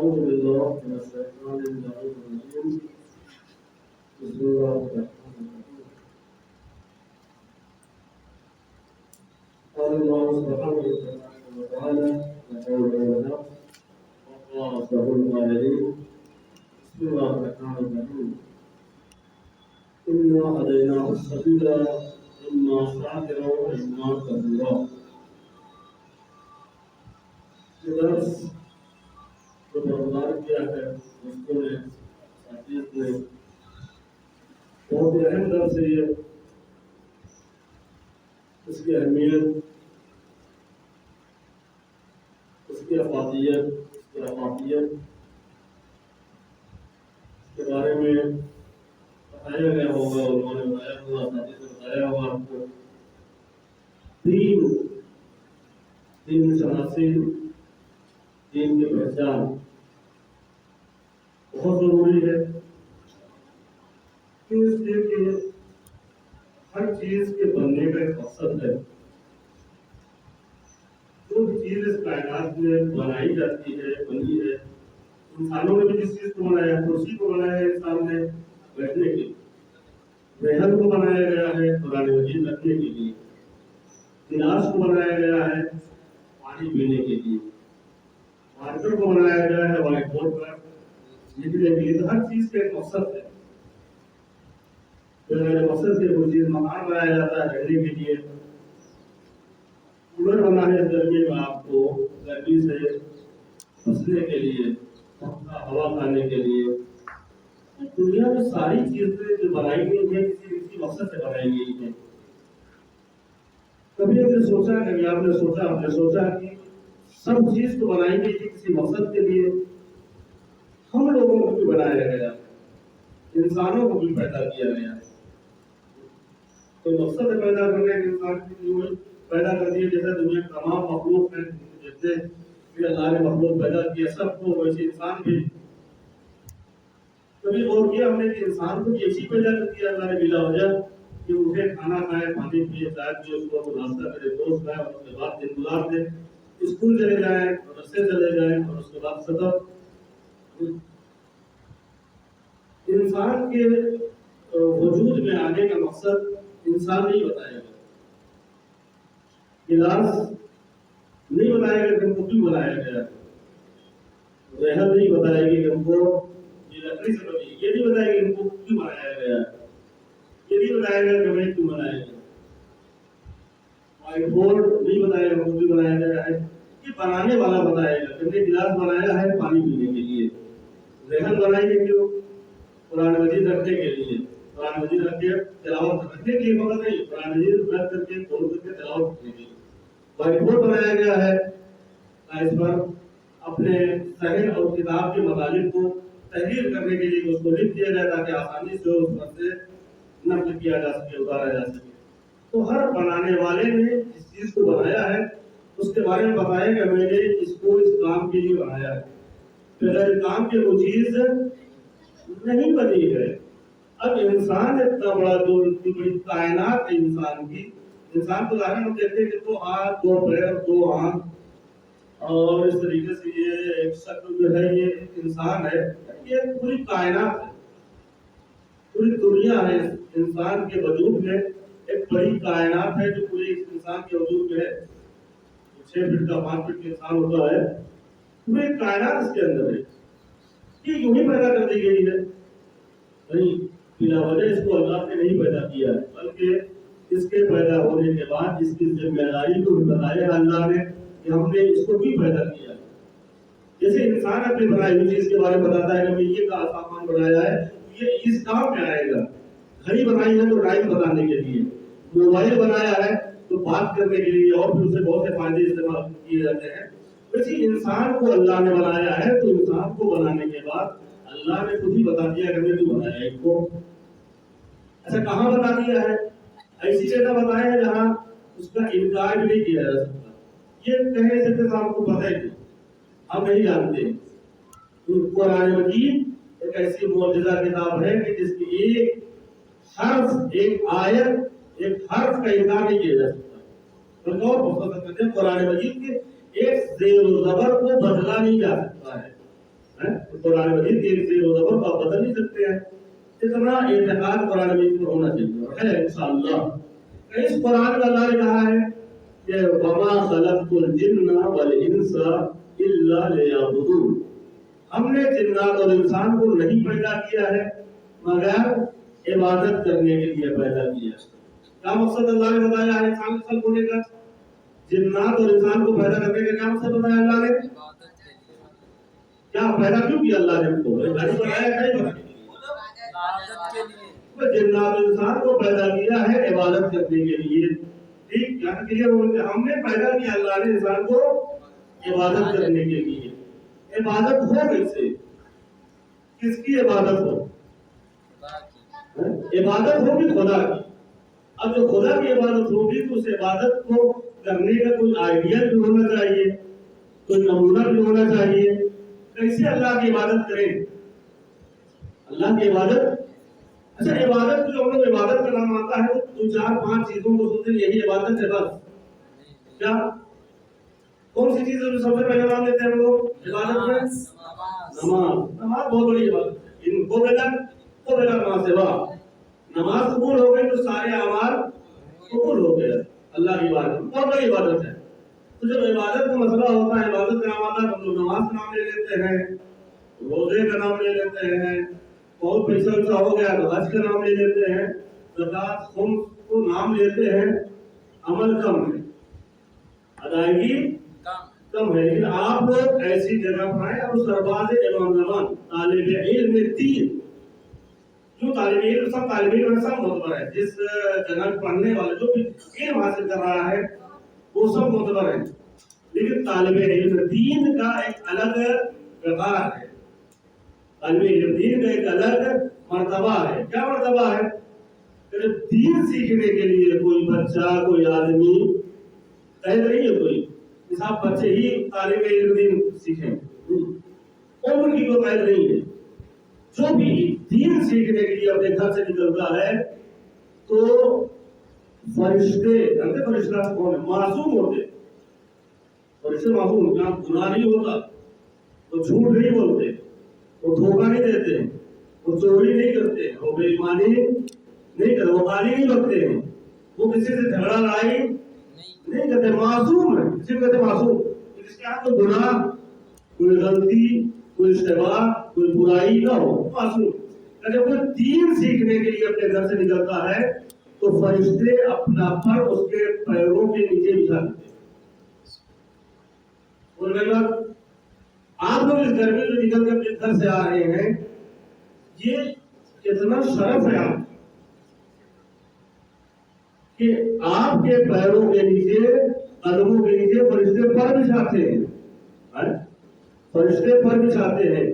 أعوذ بالله من الشيطان الرجيم. بسم الله الرحمن الرحيم. قال الله سبحانه وتعالى: لا حول ولا قوة إلا بالله. بسم الله الرحمن الرحيم. إنا هديناه السبيل إما شاكرا وإما كفورا. درس جو بردار کیا ہے دوستوں نے ساتھیوں نے بہت اہم درس ہے یہ. اس کی اہمیت، اس کی افادیت کے بارے میں بتایا گیا ہوگا. انہوں نے بتایا ہوگا، ساتھی سے بتایا ہوگا آپ کو. دین شناسی، دین کی پہچان بہت ضروری ہے. کیوں؟ اس لیے کہ ہر چیز کے بننے کا ایک مقصد ہے. جو بھی چیز اس کائنات میں بنائی جاتی ہے، بنی ہے، انسانوں نے بھی جس چیز کو بنایا ہے، کرسی کو بنایا ہے انسان نے بیٹھنے کے لیے، محل کو بنایا گیا ہے قرآن مجید رکھنے کے لیے، گلاس کو بنایا گیا ہے پانی پینے کے لیے، مارکر کو بنایا گیا ہے وائٹ بورڈ پر لکھنے کے لیے. تو ہر چیز کا ایک مقصد ہے. مقصد سے کوئی چیز مکان بنایا جاتا ہے رہنے کے لیے، کولر بنا ہے گرمی میں آپ کو گرمی سے بچنے کے لیے، ہوا کھانے کے لیے. دنیا میں ساری چیزیں جو بنائی گئی ہیں کسی مقصد سے بنائی گئی ہیں. کبھی ہم نے سوچا کہ سب چیز کو بنائی گئی تھی کسی مقصد کے لیے. ہم لوگوں کو بھی بنایا گیا، انسانوں کو بھی پیدا کیا گیا. تو مقصد پیدا کرنے کے انسان کی پیدا کر دیا. جیسا دنیا کے تمام مخلوق ہیں، جیسے بھی اللہ نے مخلوق پیدا کیا سب کو، ویسے انسان بھی. کبھی غور کیا ہم نے کہ انسان کو ایسی پیدا کر دیا اللہ نے بلا وجہ کہ اسے کھانا کھائے، پانی پیے، چائے پیے، اس کو ناشتہ کرے، دوست لائے، اور اس کے بعد دن گزار دے، اسکول چلے جائیں، مدرسے چلے جائیں، اور اس کے بعد سطح. انسان کے وجود میں آنے کا مقصد انسان نہیں بتایا گیا. گلاس نہیں بتایا گیا کہ ہم کو کیوں بنایا گیا. رحل نہیں بتایا گیا کہ ہم کو یہ لکڑی سے بنی. یہ نہیں بتایا کہ ہم کو کیوں بنایا گیا. یہ نہیں بتایا گیا کہ ہمیں کیوں بنایا گیا. وائٹ بورڈ نہیں بتایا گیا ہم کو کیوں بنایا گیا ہے. یہ بنانے والا بتایا گیا کہ ہم نے گلاس بنایا ہے پانی پینے کے لیے. رحل بنائی ہے کیوں؟ قرآن مجید رکھنے کے لیے. قرآن مجید رکھ کے تلاوت رکھنے کے لیے مگر نہیں، قرآن مجید رکھ کر کے کھول کر کے تلاوت کرنے کے لیے. وائٹ بورڈ بنایا گیا ہے اس پر اپنے ذہن اور کتاب کے مطالب کو تحریر کرنے کے لیے اس کو لکھ دیا جائے تاکہ آسانی سے اس پر سے نقل کیا جا سکے، اتارا جا سکے. تو ہر بنانے والے نے جس چیز کو بنایا ہے اس کے بارے میں بتایا کہ میں نے اس کو اس کام کے لیے بنایا ہے. بغیر کام کے وہ چیز نہیں بنی ہے. اب انسان اتنا بڑا، جو اتنی بڑی کائنات ہے انسان کی. انسان کو ظاہر ہم کہتے ہیں کہ 2 ہاتھ 2 پیر 2 آنکھ اور اس طریقے سے یہ ایک شکل جو ہے یہ انسان ہے. یہ پوری کائنات ہے، پوری دنیا ہے. انسان کے وجود میں ایک بڑی کائنات ہے جو پورے انسان کے وجود میں ہے. 6 فٹ کا 5 فٹ کا انسان ہوتا ہے، پوری کائنات اس کے اندر ہے. یہ یوں ہی پیدا کر دی گئی ہے نہیں، بلا وجہ اس کو اللہ نے نہیں پیدا کیا ہے، بلکہ اس کے پیدا ہونے کے بعد اس کی ذمہ داری کو بھی بتایا اللہ نے کہ ہم نے اس کو بھی پیدا کیا. جیسے انسان اپنی بنائی ہوئی چیز کے بارے میں بتاتا ہے کہ میں یہ سامان بنایا ہے، یہ اس کام میں آئے گا. گھڑی بنائی ہے تو ٹائم بتانے کے لیے، موبائل بنایا ہے تو بات کرنے کے لیے، اور پھر اسے بہت سے فائدے استعمال کیے جاتے ہیں. ویسے انسان کو اللہ نے بنایا ہے تو انسان کو بنانے کے بعد اللہ نے خود ہی بتا دیا کہ میں نے بنایا ہے اس کو. ایسا کہاں بتا دیا ہے؟ ایسی جگہ بتایا ہے جہاں اس کا انکار بھی نہیں کیا جا سکتا. یہ کہنے سے تو آپ کو پتہ ہی نہیں، ہم نہیں جانتے. قرآن مجید ایک ایسی معجزہ کتاب ہے کہ جس کی ایک حرف، ایک آیت، ایک حرف کا انکار نہیں کیا جا سکتا. قرآن مجید کے ایک زیر و زبر کو بدلا نہیں جا سکتا ہے. قرآن مجید کے زیر و زبر کو آپ بدل نہیں سکتے ہیں. اتنا اعتقاد قرآن مجید پر ہونا چاہیے اور ہے انشاءاللہ. اس قرآن میں اللہ نے کہا ہے کہ وما خلقت الجن والانس الا لیعبدون. ہم نے جنات اور انسان کو نہیں پیدا کیا ہے مگر عبادت کرنے کے لیے پیدا کیا. کیا مقصد اللہ نے بتایا ہے انسان کے خلق ہونے کا؟ جنات اور انسان کو پیدا کرنے کا کیا مقصد بتایا اللہ نے؟ کیا پیدا کیوں کیا اللہ نے ان کو؟ بنایا کہیں جنات اور انسان کو پیدا کیا ہے عبادت کرنے کے لیے. ٹھیک یہاں کلیئر ہم نے پیدا کیا اللہ نے انسان کو عبادت کرنے کے لیے. عبادت ہو کیسے؟ کس کی عبادت ہو؟ عبادت ہوگی خدا کی. اب جو خدا کی عبادت ہوگی تو اس عبادت کو کرنے کا کوئی آئیڈیا بھی ہونا چاہیے, کوئی نمونہ بھی ہونا چاہیے. کیسے اللہ کی عبادت کریں؟ اللہ کی عبادت, اچھا عبادت جو ہم لوگ عبادت کا نام آتا ہے تو 4-5 چیزوں کو سوچتے ہیں یہی عبادت ہے بس. کیا کون سی چیز سب سے پہلے نام لیتے ہیں ہم لوگ عبادت میں؟ نماز. نماز بہت بڑی عبادت ہے. ان کو بغیر نماز سے نماز قبول ہو گئی تو سارے اعمال قبول ہو گئے. اللہ کی عبادت بہت بڑی عبادت ہے. تو جب عبادت کا مسئلہ ہوتا ہے, عبادت کا نام آتا ہے, ہم لوگ نماز کا نام لے لیتے ہیں, روزے کا نام لے لیتے ہیں, بہت پیسہ ویسا ہو گیا تو حج کا نام لے لیتے ہیں, زکات خمس کو نام لیتے ہیں. عمل کم ہے, ادائیگی کم ہے. لیکن آپ لوگ ایسی جگہ پر ہیں, اور سرباز امام زمان طالب علم 3 جو طالب علم سب طالب علم سب معتبر ہے. جس جگہ پڑھنے والا جو بھی علم حاصل کر رہا ہے وہ سب معتبر ہے. لیکن طالب علم دین کا ایک الگ وقار ہے, طالب علم دین کا ایک الگ مرتبہ ہے. کیا مرتبہ ہے؟ کہ دین سیکھنے کے لیے کوئی بچہ کوئی آدمی قید نہیں ہے. کوئی صاحب بچے ہی طالب علم دین سیکھیں, عمر کی کوئی قید نہیں ہے. جو بھی دین سیکھنے کے لیے اپنے گھر سے نکلتا ہے تو فرشتے, فرشتہ کون ہے؟ معصوم ہوتے. فرشتے معصوم ہوتے, گناہ نہیں ہوتا, وہ جھوٹ نہیں بولتے, وہ دھوکہ نہیں دیتے, وہ چوری نہیں کرتے, وہ بے ایمانی نہیں کرتے, وہ گالی نہیں بکتے ہیں, وہ کسی سے جھگڑا لڑائی نہیں کرتے. معصوم ہے, کسی کو کہتے معصوم. اس کے ہاتھ کوئی گناہ, کوئی غلطی, کوئی اشتباہ, کوئی برائی نہ ہو, معصوم. جب وہ دین سیکھنے کے لیے اپنے گھر سے نکلتا ہے تو فرشتے اپنا پر اس کے پیروں کے نیچے بچھا دیتے ہیں. آپ لوگ اس گرمی میں نکل کر اپنے گھر سے آ رہے ہیں, یہ کتنا شرف ہے آپ کہ آپ کے پیروں کے نیچے, قدموں کے نیچے فرشتے پر بچھاتے ہیں. فرشتے پر بچھاتے ہیں.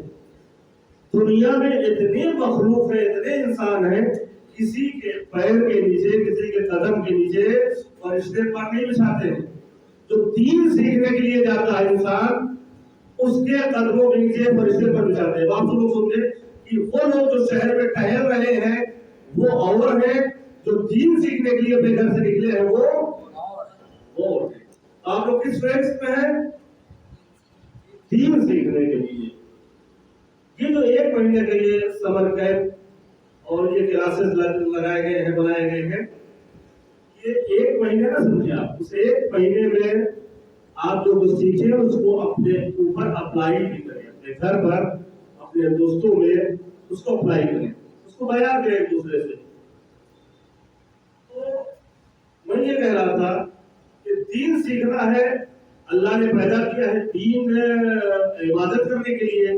دنیا میں اتنے مخلوق ہیں, اتنے انسان ہیں, کسی کے پیر کے نیچے, کسی کے قدم کے نیچے فرشتے پر نہیں بچھاتے ہیں. جو دین سیکھنے کے لیے جاتا ہے انسان, اس کے قدموں کے نیچے فرشتے پر بچھاتے ہیں. آپ لوگ سمجھے کہ وہ لوگ جو شہر میں ٹہل رہے ہیں وہ اور ہیں, جو دین سیکھنے کے لیے اپنے گھر سے نکلے ہیں وہ اور ہیں. آپ لوگ کس فیکس میں ہیں؟ دین سیکھنے کے لیے. یہ جو 1 مہینے کے لیے سمر کیمپ اور یہ کلاسز لگائے گئے ہیں, بنائے گئے ہیں, یہ 1 مہینے نہ سمجھے آپ. اس 1 مہینے میں آپ جو کچھ سیکھیں اس کو اپنے اوپر اپلائی بھی کریں, اپنے گھر پر, اپنے دوستوں میں اس کو اپلائی کریں, اس کو بیان کریں ایک دوسرے سے. تو میں یہ کہہ رہا تھا کہ دین سیکھنا ہے, اللہ نے پیدا کیا ہے دین عبادت کرنے کے لیے.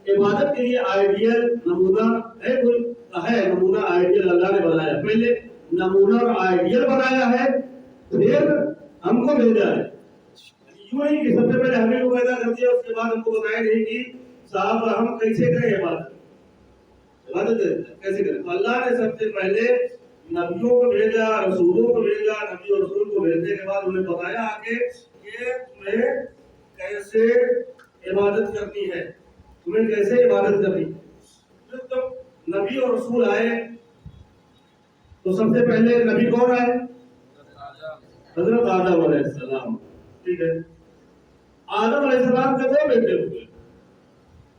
عبادت کے لیے آئیڈیل نمونہ ہے, کوئی ہے نمونہ آئیڈیل اللہ نے بنایا. پہلے نمونہ اور آئیڈیل بنایا ہے, پھر ہم کو بھیجا ہے. یوں ہی کہ سب سے پہلے ہمیں کو پیدا کر دیا, اس کے بعد ہم کو بتایا نہیں کہ صاحب ہم کیسے کریں عبادت کیسے کریں. تو اللہ نے سب سے پہلے نبیوں کو بھیجا, رسولوں کو بھیجا. نبی اور رسول کو بھیجنے کے بعد انہیں بتایا آگے کہ تمہیں کیسے عبادت کرنی ہے, تمہیں کیسے عبادت کرنی. جب نبی اور رسول آئے تو سب سے پہلے نبی کون آئے؟ حضرت آدم علیہ السلام. ٹھیک ہے, آدم علیہ السلام کے 2 بیٹے ہوئے,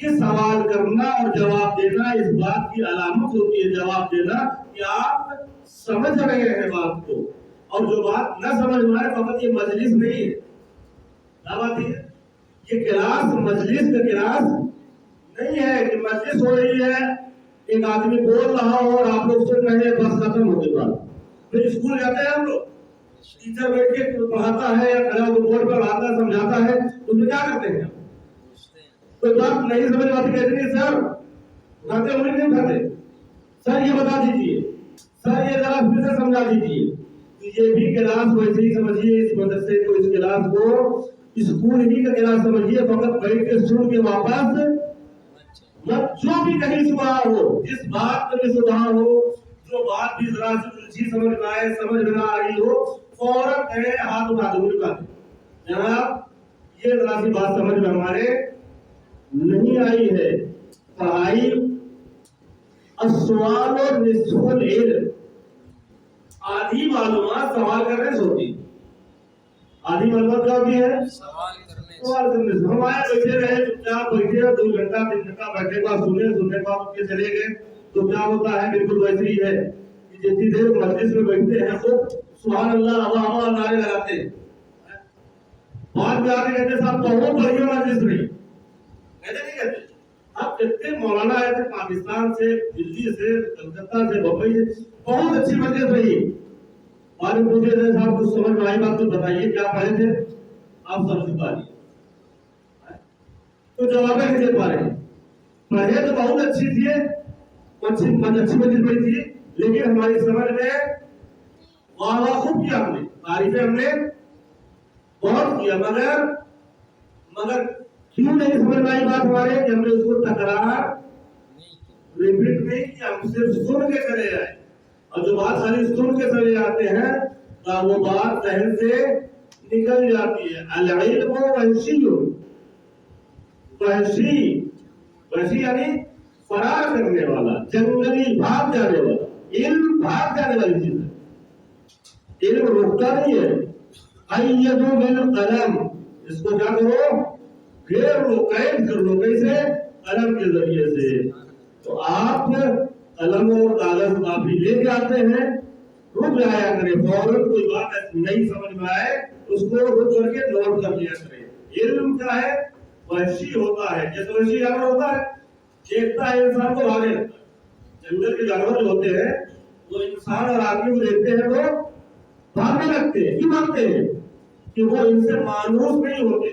یہ سوال کرنا اور جواب دینا اس بات کی علامت ہوتی ہے، جواب دینا کہ آپ سمجھ رہے ہیں بات کو، اور جو بات نہ سمجھ میں آئے فقط یہ مجلس نہیں ہے، کیا بات ہے؟ یہ کلاس مجلس کا کلاس نہیں ہے کہ مجلس ہو رہی ہے، ایک آدمی بول رہا ہو اور آپ لوگ سن رہے ہیں، بس ختم ہو گئی بات۔ پھر اسکول جاتے ہیں ہم لوگ، ٹیچر بیٹھ کے پڑھاتا ہے یا کھڑا ہو بورڈ پر آتا ہے سمجھاتا ہے، تو میں کیا کرتے ہیں؟ کوئی بات نہیں سمجھ آتی کہتے ہیں سر اٹھاتے ہوئے نہیں اٹھاتے، سر یہ بتا دیجیے، سر یہ ذرا پھر سے سمجھا دیجیے۔ یہ بھی کلاس ویسے ہی سمجھیے، اس مدرسے کو، اس کلاس کو اسکول ہی کا کلاس سمجھیے، فقط بیٹھ کے سن کے واپس مت۔ جو بھی کہیں سدھار ہو، جس بات میں سدھار ہو، جو بات بھی ذرا سی الجھی سمجھ میں آئے، سمجھ میں نہ آ رہی ہو، فوراً کہے ہاتھ اٹھا دو، اٹھا دو، جناب یہ ذرا سی بات سمجھ میں ہمارے نہیں آئی ہے۔ پڑھائی السؤال نصف العلم، آدھی معلومات سوال کرنے سے ہوتی، آدھی معلومات کیا ہوتی ہے؟ سوال کرنے سے۔ ہم آئے بیٹھے رہے، چپ چاپ بیٹھے، 2 گھنٹہ 3 گھنٹہ بیٹھے بعد سننے کے بعد کے چلے گئے، تو کیا ہوتا ہے؟ بالکل ویسے ہی ہے کہ جتنی دیر مجلس میں بیٹھتے ہیں تو سبحان اللہ اللہ نعرے لگاتے ہیں، بعد میں آتے کہتے صاحب بہت بڑھیا مجلس رہی، کہتے نہیں کہتے؟ آپ کتنے مولانا آئے تھے پاکستان سے، دلی سے، کلکتہ سے، بمبئی سے، بہت اچھی مجلس رہی۔ بعد میں پوچھے تھے صاحب کچھ سمجھ میں آئی بات تو بتائیے کیا پڑھے تھے؟ آپ سب چکا دیے، تو جوابیں نہیں دے پا رہے ہیں۔ پڑھے تو بہت اچھی تھی، اچھی مجلس پڑھی تھی، لیکن ہماری سمجھ میں واہ واہ خوب کیا، ہم نے تعریفیں ہم نے بہت کیا، مگر کیوں نہیں سمجھ میں آئی بات ہمارے کہ ہم نے اس کو تکرار ریپیٹ نہیں کیا، ہم صرف سن کے چلے آئے، اور جو بات خالی سن کے چلے آتے ہیں تو وہ بات ذہن سے نکل جاتی ہے۔ العلم وحشی، وحشی یعنی فرار کرنے والا، جنگلی، بھاگ جانے والا۔ علم بھاگ جانے والی چیز ہے، علم رکتا نہیں ہے۔ قیدوا بالقلم، اس کو کیا کرو؟ گھیر لو، قید کر لو، کیسے؟ قلم کے ذریعے سے۔ تو آپ قلم اور کاغذ کاپی لے کے آتے ہیں، رک جایا کریں، فوراً کوئی بات نہیں سمجھ میں آئے اس کو رک کر کے نوٹ کر لیا کریں۔ علم کیا ہے؟ وحشی ہوتا ہے، جیسے وحشی جانور ہوتا ہے، دیکھتا ہے انسان کو بھاگنے لگتا ہے۔ جنگل کے جانور جو ہوتے ہیں وہ انسان اور آدمی کو دیکھتے ہیں تو بھاگنے لگتے ہیں۔ کیوں بھاگتے ہیں؟ کہ وہ ان سے مانوس نہیں ہوتے،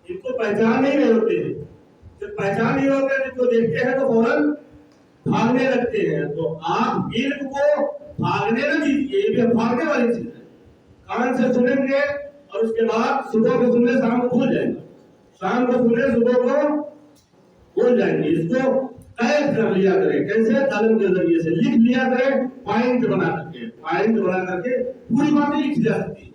ان کو پہچان نہیں رہے ہوتے ہیں۔ جب پہچان نہیں ہوتے جن کو دیکھتے ہیں تو فوراً بھاگنے لگتے ہیں۔ تو آپ علم کو بھاگنے نہ دیجیے، یہ بھی بھاگنے والی چیز ہے۔ کان سے سنیں گے اور اس کے بعد صبح کو سننے شام کو بھول جائیں گے، شام کو سننے صبح کو بھول جائیں گے۔ اس کو قید کر لیا کریں، کیسے؟ قلم کے ذریعے سے لکھ لیا کریں، پوائنٹ بنا کر کے پوری باتیں لکھ جا سکتی ہے،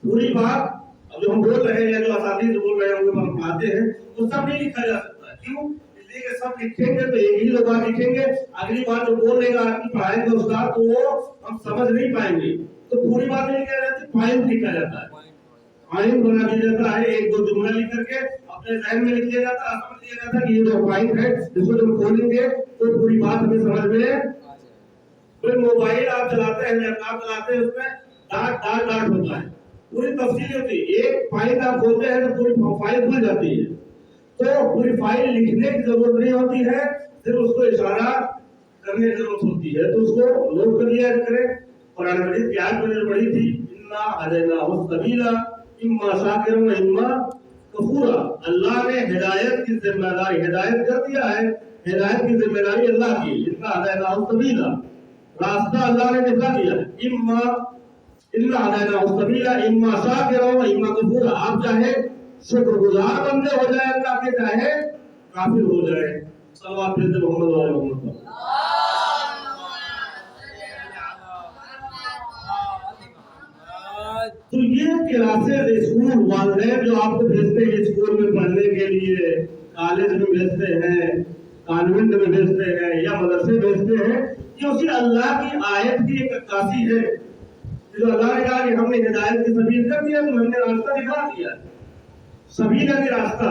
پوری بات۔ اب جو ہم بول رہے ہیں یا جو اساتذہ بول رہے ہیں ان کو ہم پڑھاتے ہیں تو سب نہیں لکھا جا سکتا ہے۔ کیوں؟ اس لیے کہ سب لکھیں گے تو ایک ہی دو بار لکھیں گے، اگلی بار جو بولنے کا آدمی پڑھائے گا استاد تو وہ ہم سمجھ نہیں پائیں گے، تو پوری بات نہیں لکھا جاتی، پوائنٹ لکھا جاتا ہے، پوائنٹ بنا دیا جاتا ہے۔ 1-2 جملہ لکھ کر کے اپنے ذہن میں لکھ لیا جاتا ہے، سمجھ لیا جاتا ہے کہ یہ جو پوائنٹ ہے اس کو جب کھولیں گے تو پوری بات ہمیں سمجھ میں۔ پھر موبائل آپ چلاتے ہیں، لیپ ٹاپ چلاتے ہیں، اس میں ڈاٹ ہوتا ہے، پوری تفصیل ہوتی ہے۔ ایک فائل آپ کھولتے ہیں تو پوری فائل کھل جاتی ہے، تو پوری فائل لکھنے کی ضرورت نہیں ہوتی ہے، صرف اس کو اشارہ کرنے کی ضرورت ہوتی ہے، تو اس کو نوٹ کر لیا کریں۔ قرآن مجید کی آیت میں نے پڑھی تھی، انا ہدیناہ السبیل اما شاکرا و اما کفورا۔ اللہ نے ہدایت کی ذمہ داری، ہدایت کر دیا ہے، ہدایت کی ذمہ داری اللہ کی۔ انا ہدیناہ السبیل، راستہ اللہ نے دکھا دیا ہے، اما اما شاکرا و اما کفورا۔ آپ چاہے شکر گزار بندے ہو جائے اللہ کے، چاہے کافر ہو جائے۔ صلوات محمد علیہ محمد۔ تو یہ کلاسز اسکول والدین جو آپ کو بھیجتے ہیں اسکول میں پڑھنے کے لیے، کالج میں بھیجتے ہیں، کانوینٹ میں بھیجتے ہیں یا مدرسے بھیجتے ہیں، یہ اسی اللہ کی آیت کی ایک عکاسی ہے۔ جو اللہ نے کہا کہ ہم نے ہدایت کی سبیل کر دیا تو ہم نے راستہ دکھا دیا، سبیل ہے راستہ۔